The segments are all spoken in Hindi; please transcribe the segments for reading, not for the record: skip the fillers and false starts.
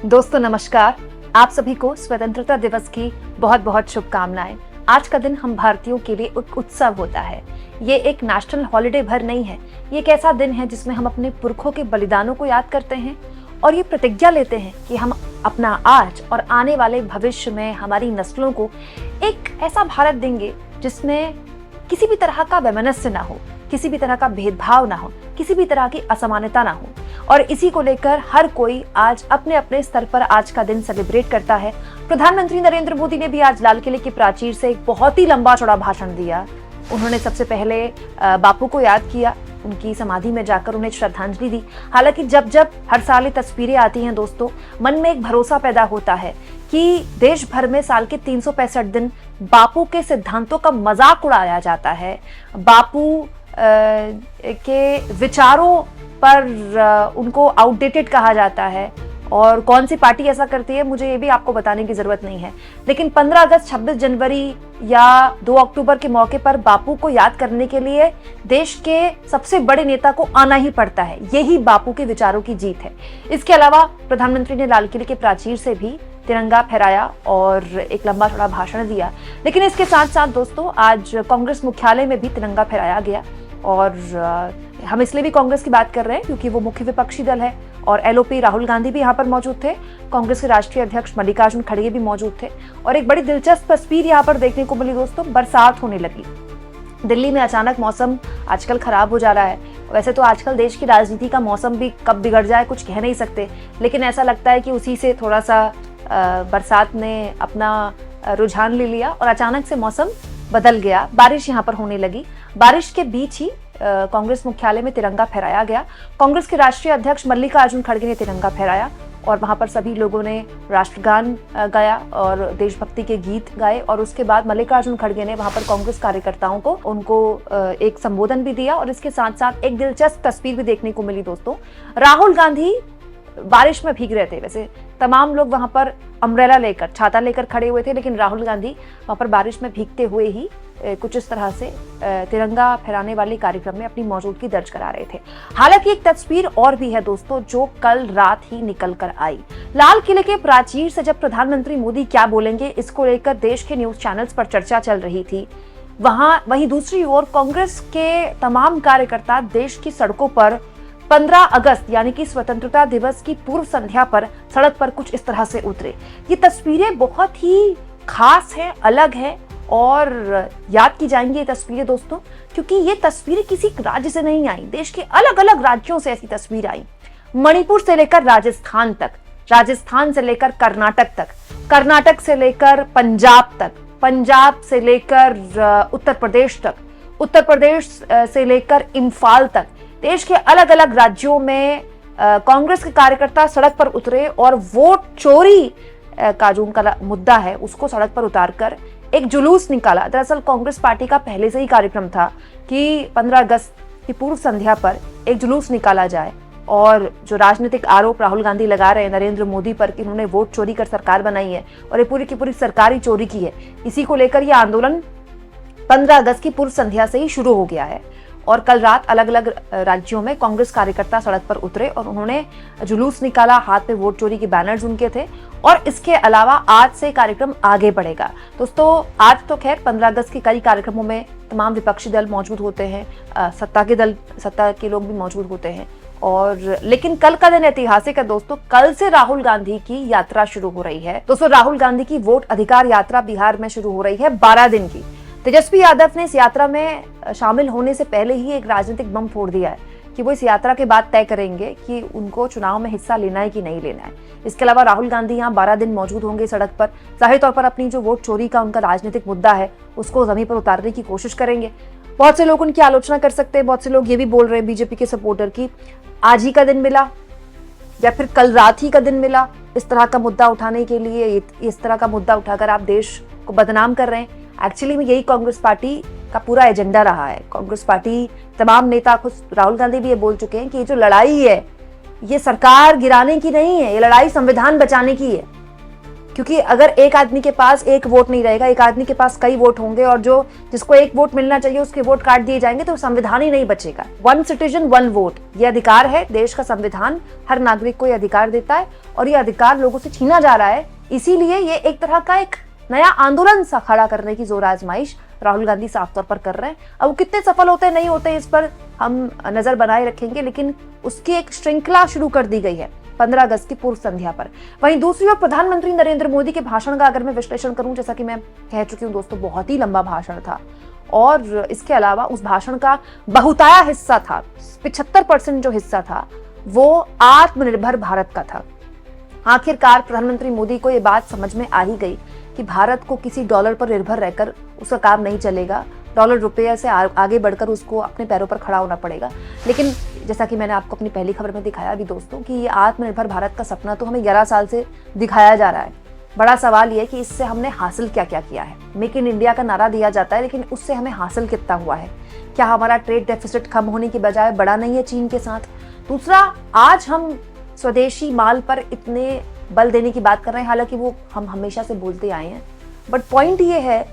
दोस्तों नमस्कार। आप सभी को स्वतंत्रता दिवस की बहुत बहुत शुभकामनाएं। आज का दिन हम भारतीयों के लिए एक उत्सव होता है। ये एक नेशनल हॉलिडे भर नहीं है, ये एक ऐसा दिन है जिसमें हम अपने पुरखों के बलिदानों को याद करते हैं और ये प्रतिज्ञा लेते हैं कि हम अपना आज और आने वाले भविष्य में हमारी नस्लों को एक ऐसा भारत देंगे जिसमें किसी भी तरह का वैमनस्य ना हो, किसी भी तरह का भेदभाव ना हो, किसी भी तरह की असमानता ना हो। और इसी को लेकर हर कोई आज अपने अपने स्तर पर आज का दिन सेलिब्रेट करता है। प्रधानमंत्री नरेंद्र मोदी ने भी आज लाल किले की प्राचीर से एक बहुत ही लंबा चौड़ा भाषण दिया। उन्होंने सबसे पहले बापू को याद किया, उनकी समाधि में जाकर उन्हें श्रद्धांजलि दी। हालांकि जब जब हर साल ये तस्वीरें आती हैं दोस्तों, मन में एक भरोसा पैदा होता है कि देश भर में साल के 365 दिन बापू के सिद्धांतों का मजाक उड़ाया जाता है, बापू के विचारों पर उनको आउटडेटेड कहा जाता है। और कौन सी पार्टी ऐसा करती है मुझे ये भी आपको बताने की जरूरत नहीं है, लेकिन 15 अगस्त, 26 जनवरी या 2 अक्टूबर के मौके पर बापू को याद करने के लिए देश के सबसे बड़े नेता को आना ही पड़ता है। यही बापू के विचारों की जीत है। इसके अलावा प्रधानमंत्री ने लाल किले के प्राचीर से भी तिरंगा फहराया और एक लंबा चौड़ा भाषण दिया। लेकिन इसके साथ साथ दोस्तों आज कांग्रेस मुख्यालय में भी तिरंगा फहराया गया। और हम इसलिए भी कांग्रेस की बात कर रहे हैं क्योंकि वो मुख्य विपक्षी दल है और एलओपी राहुल गांधी भी यहाँ पर मौजूद थे, कांग्रेस के राष्ट्रीय अध्यक्ष मल्लिकार्जुन खड़गे भी मौजूद थे। और एक बड़ी दिलचस्प तस्वीर यहाँ पर देखने को मिली दोस्तों, बरसात होने लगी। दिल्ली में अचानक मौसम आजकल खराब हो जा रहा है। वैसे तो आजकल देश की राजनीति का मौसम भी कब बिगड़ जाए कुछ कह नहीं सकते, लेकिन ऐसा लगता है कि उसी से थोड़ा सा बरसात ने अपना रुझान ले लिया और अचानक से मौसम बदल गया। बारिश यहाँ पर होने लगी। बारिश के बीच ही कांग्रेस मुख्यालय में तिरंगा फहराया गया। कांग्रेस के राष्ट्रीय अध्यक्ष मल्लिकार्जुन खड़गे ने तिरंगा फहराया और वहां पर सभी लोगों ने राष्ट्रगान गाया और देशभक्ति के गीत गाए। और उसके बाद मल्लिकार्जुन खड़गे ने वहां पर कांग्रेस कार्यकर्ताओं को उनको एक संबोधन भी दिया। और इसके साथ साथ एक दिलचस्प तस्वीर भी देखने को मिली दोस्तों, राहुल गांधी बारिश में भीग रहे थे। वैसे तमाम लोग वहां पर अम्ब्रेला लेकर, छाता लेकर खड़े हुए थे, लेकिन राहुल गांधी वहां पर बारिश में भीगते हुए ही कुछ इस तरह से तिरंगा फहराने वाले कार्यक्रम में अपनी मौजूदगी दर्ज करा रहे थे। हालांकि एक तस्वीर और भी है दोस्तों जो कल रात ही निकल कर आई। लाल किले के प्राचीर से जब प्रधानमंत्री मोदी क्या बोलेंगे, इसको लेकर देश के न्यूज चैनल्स पर चर्चा चल रही थी। वहीं दूसरी ओर कांग्रेस के तमाम कार्यकर्ता देश की सड़कों पर 15 अगस्त यानी कि स्वतंत्रता दिवस की पूर्व संध्या पर सड़क पर कुछ इस तरह से उतरे। ये तस्वीरें बहुत ही खास हैं, अलग हैं और याद की जाएंगी ये तस्वीरें दोस्तों, क्योंकि ये तस्वीरें किसी राज्य से नहीं आई, देश के अलग अलग राज्यों से ऐसी तस्वीर आई। मणिपुर से लेकर राजस्थान तक, राजस्थान से लेकर कर्नाटक तक, कर्नाटक से लेकर पंजाब तक, पंजाब से लेकर उत्तर प्रदेश तक, उत्तर प्रदेश से लेकर इम्फाल तक। देश के अलग अलग राज्यों में कांग्रेस के कार्यकर्ता सड़क पर उतरे और वोट चोरी का जो उनका मुद्दा है उसको सड़क पर उतारकर एक जुलूस निकाला। दरअसल कांग्रेस पार्टी का पहले से ही कार्यक्रम था कि 15 अगस्त की पूर्व संध्या पर एक जुलूस निकाला जाए और जो राजनीतिक आरोप राहुल गांधी लगा रहे हैं नरेंद्र मोदी पर कि उन्होंने वोट चोरी कर सरकार बनाई है और ये पूरी की पूरी सरकारी चोरी की है, इसी को लेकर यह आंदोलन 15 अगस्त की पूर्व संध्या से ही शुरू हो गया है। और कल रात अलग अलग राज्यों में कांग्रेस कार्यकर्ता सड़क पर उतरे और उन्होंने जुलूस निकाला, हाथ में वोट चोरी के बैनर्स उनके थे। और इसके अलावा आज से कार्यक्रम आगे बढ़ेगा दोस्तों। आज तो खैर 15 अगस्त के कई कार्यक्रमों में तमाम विपक्षी दल मौजूद होते हैं, सत्ता के लोग भी मौजूद होते हैं। और लेकिन कल का दिन ऐतिहासिक है दोस्तों। कल से राहुल गांधी की यात्रा शुरू हो रही है दोस्तों। राहुल गांधी की वोट अधिकार यात्रा बिहार में शुरू हो रही है 12 दिन की। तेजस्वी यादव ने इस यात्रा में शामिल होने से पहले ही एक राजनीतिक बम फोड़ दिया है कि वो इस यात्रा के बाद तय करेंगे कि उनको चुनाव में हिस्सा लेना है कि नहीं लेना है। इसके अलावा राहुल गांधी यहाँ 12 दिन मौजूद होंगे सड़क पर। जाहिर तौर पर अपनी जो वोट चोरी का उनका राजनीतिक मुद्दा है उसको जमीन पर उतारने की कोशिश करेंगे। बहुत से लोग उनकी आलोचना कर सकते हैं, बहुत से लोग ये भी बोल रहे हैं बीजेपी के सपोर्टर की आज ही का दिन मिला या फिर कल रात ही का दिन मिला इस तरह का मुद्दा उठाने के लिए, इस तरह का मुद्दा उठाकर आप देश को बदनाम कर रहे हैं। एक्चुअली में यही कांग्रेस पार्टी का पूरा एजेंडा रहा है। कांग्रेस पार्टी तमाम नेता, खुद राहुल गांधी भी ये बोल चुके हैं कि ये जो लड़ाई है ये सरकार गिराने की नहीं है, ये लड़ाई संविधान बचाने की है। क्योंकि अगर एक आदमी के पास एक वोट नहीं रहेगा, एक आदमी के पास कई वोट होंगे और जो जिसको एक वोट मिलना चाहिए उसके वोट काट दिए जाएंगे तो संविधान ही नहीं बचेगा। 1 सिटीजन 1 वोट, ये अधिकार है, देश का संविधान हर नागरिक को ये अधिकार देता है और ये अधिकार लोगों से छीना जा रहा है। इसीलिए ये एक तरह का एक नया आंदोलन सा खड़ा करने की जोर आजमाइश राहुल गांधी साफ तौर पर कर रहे हैं। अब वो कितने सफल होते हैं नहीं होते इस पर हम नजर बनाए रखेंगे, लेकिन उसकी एक श्रृंखला शुरू कर दी गई है 15 अगस्त की पूर्व संध्या पर। वहीं दूसरी ओर प्रधानमंत्री नरेंद्र मोदी के भाषण का अगर मैं विश्लेषण करूं, जैसा कि मैं कह चुकी हूं दोस्तों, बहुत ही लंबा भाषण था और इसके अलावा उस भाषण का बहुताया हिस्सा था, 75% जो हिस्सा था वो आत्मनिर्भर भारत का था। आखिरकार प्रधानमंत्री मोदी को ये बात समझ में आ ही गई कि भारत को किसी डॉलर पर निर्भर रहकर उसका काम नहीं चलेगा, डॉलर रुपये से आगे बढ़कर उसको अपने पैरों पर खड़ा होना पड़ेगा। लेकिन जैसा कि मैंने आपको अपनी पहली खबर में दिखाया भी दोस्तों कि ये आत्मनिर्भर भारत का सपना तो हमें 11 साल से दिखाया जा रहा है। बड़ा सवाल ये है कि इससे हमने हासिल क्या क्या किया है। मेक इन इंडिया का नारा दिया जाता है, लेकिन उससे हमें हासिल कितना हुआ है? क्या हमारा ट्रेड डेफिसिट कम होने की बजाय बढ़ा नहीं है चीन के साथ? दूसरा, आज हम स्वदेशी माल पर इतने बल देने की बात कर रहे हैं, हालांकि वो हम हमेशा से बोलते आए हैं, बट पॉइंट ये है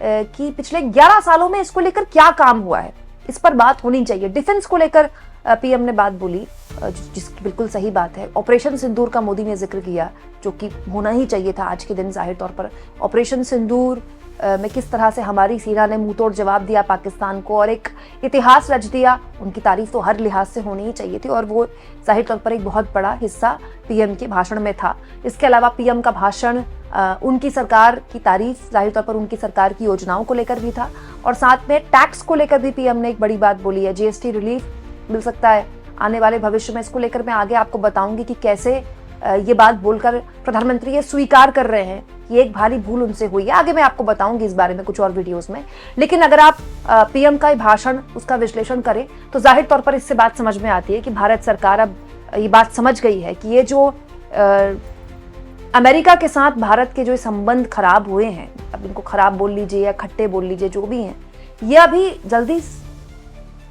कि पिछले 11 सालों में इसको लेकर क्या काम हुआ है, इस पर बात होनी चाहिए। डिफेंस को लेकर पीएम ने बात बोली, जिसकी बिल्कुल सही बात है। ऑपरेशन सिंदूर का मोदी ने जिक्र किया, जो कि होना ही चाहिए था आज के दिन जाहिर तौर पर। ऑपरेशन सिंदूर में किस तरह से हमारी सेना ने मुंहतोड़ जवाब दिया पाकिस्तान को और एक इतिहास रच दिया, उनकी तारीफ तो हर लिहाज से होनी ही चाहिए थी और वो जाहिर तौर पर एक बहुत बड़ा हिस्सा पीएम के भाषण में था। इसके अलावा पीएम का भाषण उनकी सरकार की तारीफ, जाहिर तौर पर उनकी सरकार की योजनाओं को लेकर भी था और साथ में टैक्स को लेकर भी पीएम ने एक बड़ी बात बोली है। जीएसटी रिलीफ मिल सकता है आने वाले भविष्य में, इसको लेकर मैं आगे आपको बताऊंगी कि कैसे ये बात बोलकर प्रधानमंत्री ये स्वीकार कर रहे हैं कि एक भारी भूल उनसे हुई है। आगे मैं आपको बताऊंगी इस बारे में कुछ और वीडियोस में। लेकिन अगर आप पीएम का भाषण, उसका विश्लेषण करें तो जाहिर तौर पर इससे बात समझ में आती है कि भारत सरकार अब ये बात समझ गई है कि ये जो अमेरिका के साथ भारत के जो संबंध खराब हुए हैं, अब इनको खराब बोल लीजिए या खट्टे बोल लीजिए, जो भी हैं, ये अभी जल्दी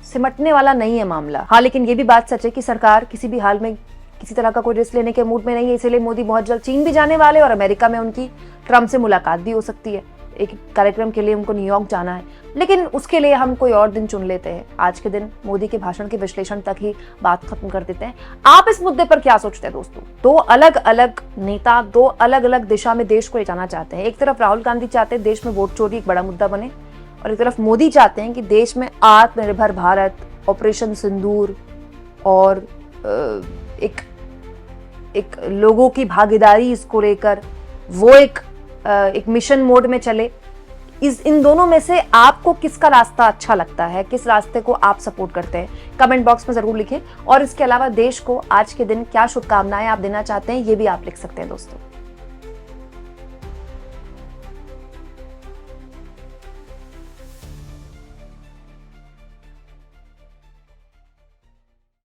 सिमटने वाला नहीं है मामला। हाँ, लेकिन ये भी बात सच है कि सरकार किसी भी हाल में किसी तरह का कोई रिस्क लेने के मूड में नहीं है, इसीलिए मोदी बहुत जल्द चीन भी जाने वाले और अमेरिका में उनकी ट्रम्प से मुलाकात भी हो सकती है। एक कार्यक्रम के लिए उनको न्यूयॉर्क जाना है, लेकिन उसके लिए हम कोई और दिन चुन लेते हैं। आज के दिन मोदी के भाषण के विश्लेषण तक ही बात खत्म कर देते हैं। आप इस मुद्दे पर क्या सोचते हैं दोस्तों? दो अलग अलग नेता दो अलग अलग दिशा में देश को ले जाना चाहते हैं। एक तरफ राहुल गांधी चाहते हैं देश में वोट चोरी एक बड़ा मुद्दा बने और एक तरफ मोदी चाहते हैं कि देश में आत्मनिर्भर भारत, ऑपरेशन सिंदूर और एक लोगों की भागीदारी इसको लेकर वो एक मिशन मोड में चले। इन दोनों में से आपको किसका रास्ता अच्छा लगता है, किस रास्ते को आप सपोर्ट करते हैं, कमेंट बॉक्स में जरूर लिखें। और इसके अलावा देश को आज के दिन क्या शुभकामनाएं आप देना चाहते हैं, ये भी आप लिख सकते हैं दोस्तों।